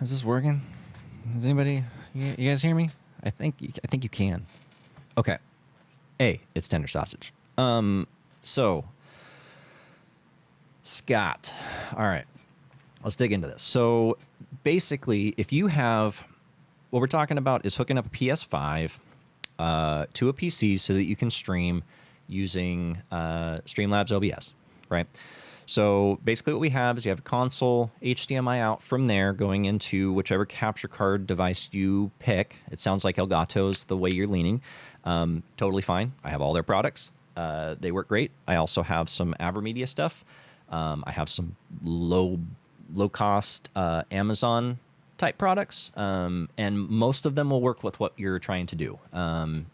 Is this working? Does anybody? You guys hear me? I think you can. Okay. Hey, it's Tender Sausage. So Scott. All right. Let's dig into this. So basically, if you have what we're talking about is hooking up a PS5 to a PC so that you can stream using Streamlabs OBS, right? So basically what we have is you have a console, HDMI out from there going into whichever capture card device you pick. It sounds like Elgato's the way you're leaning. Totally fine. I have all their products. They work great. I also have some AverMedia stuff. I have some low cost Amazon type products, and most of them will work with what you're trying to do.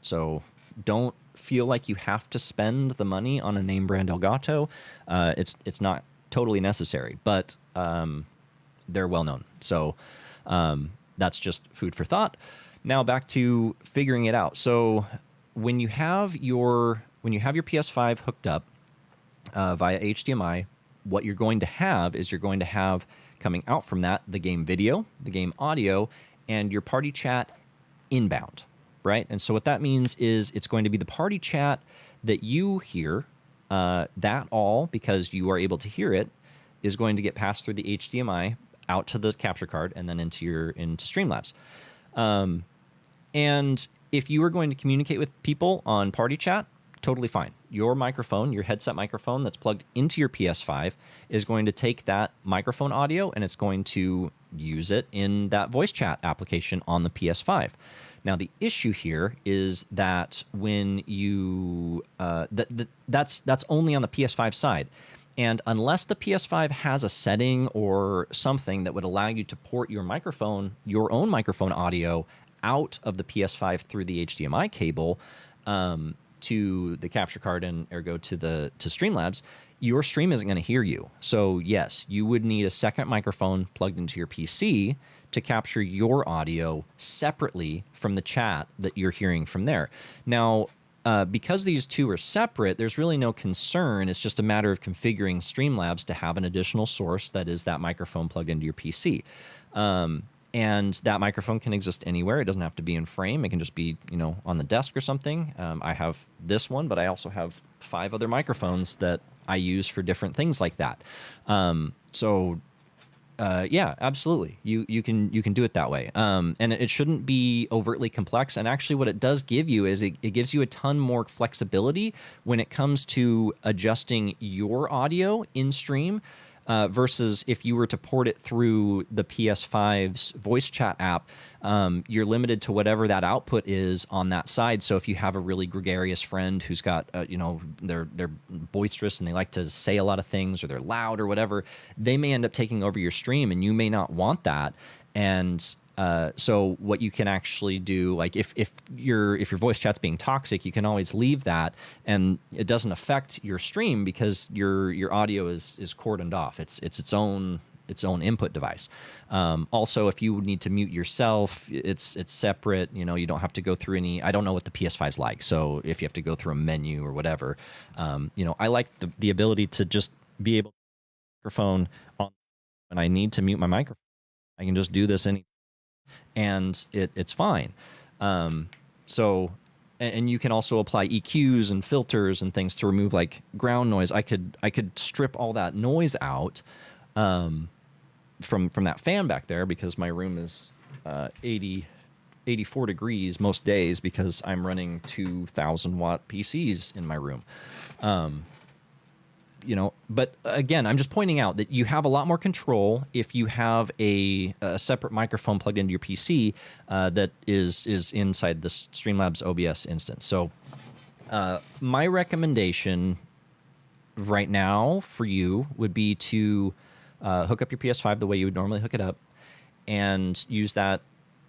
So don't feel like you have to spend the money on a name brand Elgato. It's not totally necessary, but they're well known. So that's just food for thought. Now back to figuring it out. So when you have your PS5 hooked up via HDMI, what you're going to have is you're going to have coming out from that the game video, the game audio, and your party chat inbound, right? And so what that means is it's going to be the party chat that you hear, that all, because you are able to hear it, is going to get passed through the HDMI out to the capture card and then into Streamlabs. And if you are going to communicate with people on party chat, totally fine. Your microphone, your headset microphone that's plugged into your PS5 is going to take that microphone audio and it's going to use it in that voice chat application on the PS5. Now, the issue here is that when you that's only on the PS5 side. And unless the PS5 has a setting or something that would allow you to port your own microphone audio out of the PS5 through the HDMI cable, to the capture card and ergo to Streamlabs, your stream isn't going to hear you. So yes, you would need a second microphone plugged into your PC to capture your audio separately from the chat that you're hearing from there. Now, because these two are separate, there's really no concern. It's just a matter of configuring Streamlabs to have an additional source that is that microphone plugged into your PC. And that microphone can exist anywhere. It doesn't have to be in frame. It can just be, on the desk or something. I have this one, but I also have 5 other microphones that I use for different things like that. Yeah, absolutely. You can do it that way. And it shouldn't be overtly complex. And actually what it does give you is it gives you a ton more flexibility when it comes to adjusting your audio in stream. Versus if you were to port it through the PS5's voice chat app, you're limited to whatever that output is on that side. So if you have a really gregarious friend who's got, they're boisterous and they like to say a lot of things, or they're loud or whatever, they may end up taking over your stream, and you may not want that. And so what you can actually do, like if your voice chat's being toxic, you can always leave that, and it doesn't affect your stream because your audio is cordoned off. It's its own input device. Also, if you need to mute yourself, it's separate. You don't have to go through any. I don't know what the PS5's like, so if you have to go through a menu or whatever, I like the ability to just be able to microphone on when I need to mute my microphone. I can just do this and it's fine. So, and you can also apply EQs and filters and things to remove like ground noise. I could strip all that noise out from that fan back there, because my room is 84 degrees most days because I'm running 2,000 watt PCs in my room. But again, I'm just pointing out that you have a lot more control if you have a separate microphone plugged into your PC that is inside the Streamlabs OBS instance. So my recommendation right now for you would be to hook up your PS5 the way you would normally hook it up, and use that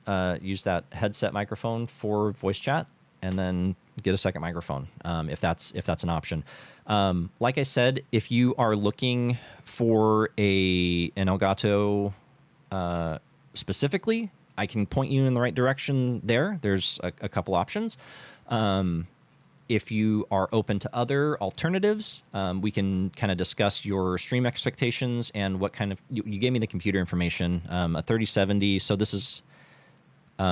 headset microphone for voice chat, and then get a second microphone if that's an option. Like I said, if you are looking for an Elgato specifically, I can point you in the right direction there. There's a couple options. if you are open to other alternatives, we can kind of discuss your stream expectations and what kind of, you gave me the computer information, a 3070. So this is a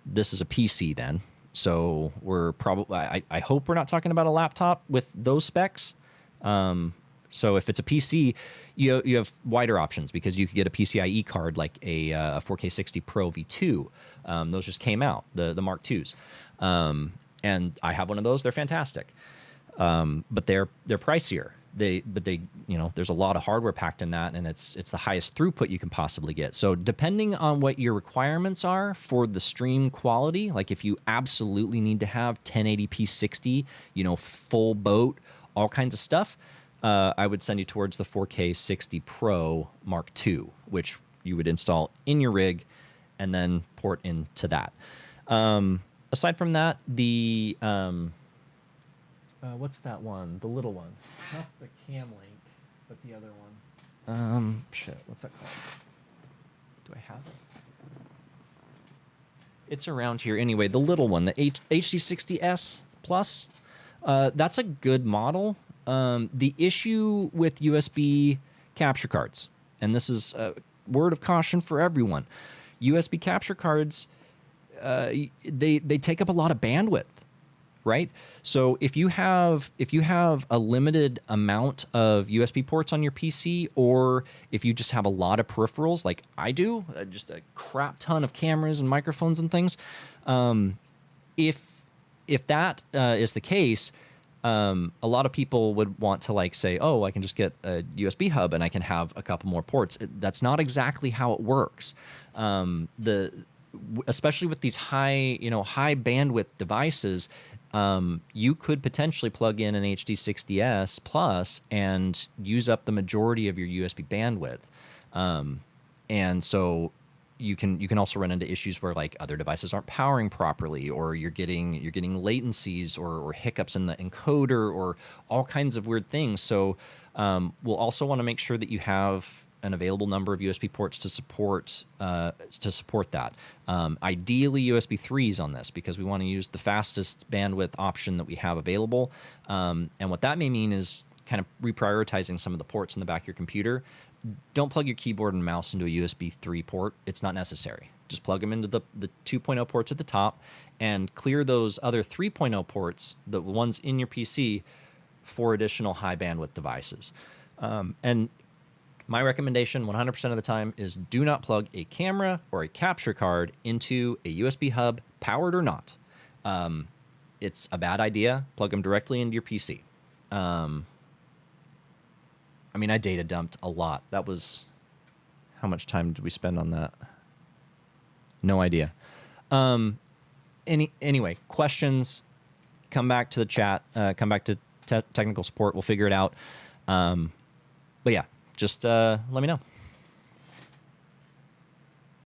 PC then. So we're probably, I hope we're not talking about a laptop with those specs. So if it's a PC, you have wider options because you could get a PCIe card like a 4K 60 Pro V2. Those just came out, the Mark IIs. And I have one of those. They're fantastic. But they're pricier. But there's a lot of hardware packed in that, and it's the highest throughput you can possibly get. So depending on what your requirements are for the stream quality, like if you absolutely need to have 1080p 60, full boat, all kinds of stuff, I would send you towards the 4K 60 Pro Mark II, which you would install in your rig and then port into that. Aside from that, the what's that one? The little one. Not the Cam Link, but the other one. Shit, what's that called? Do I have it? It's around here anyway. The little one, the HD60S Plus. That's a good model. The issue with USB capture cards, and this is a word of caution for everyone, USB capture cards, they take up a lot of bandwidth, right? So if you have a limited amount of USB ports on your PC, or if you just have a lot of peripherals like I do, just a crap ton of cameras and microphones and things, if that is the case, a lot of people would want to say, oh, I can just get a USB hub and I can have a couple more ports. That's not exactly how it works. Especially with these high bandwidth devices, you could potentially plug in an HD60S Plus and use up the majority of your USB bandwidth. And so you can also run into issues where other devices aren't powering properly, or you're getting latencies or hiccups in the encoder, or all kinds of weird things. So we'll also want to make sure that you have an available number of USB ports to support that. Ideally USB 3s on this, because we want to use the fastest bandwidth option that we have available. And what that may mean is kind of reprioritizing some of the ports in the back of your computer. Don't plug your keyboard and mouse into a USB 3 port. It's not necessary. Just plug them into the 2.0 ports at the top and clear those other 3.0 ports, the ones in your PC, for additional high bandwidth devices. And my recommendation 100% of the time is do not plug a camera or a capture card into a USB hub, powered or not. It's a bad idea. Plug them directly into your PC. I data dumped a lot. That was, how much time did we spend on that? No idea. Anyway, questions, come back to the chat, come back to technical support. We'll figure it out. But yeah, just let me know.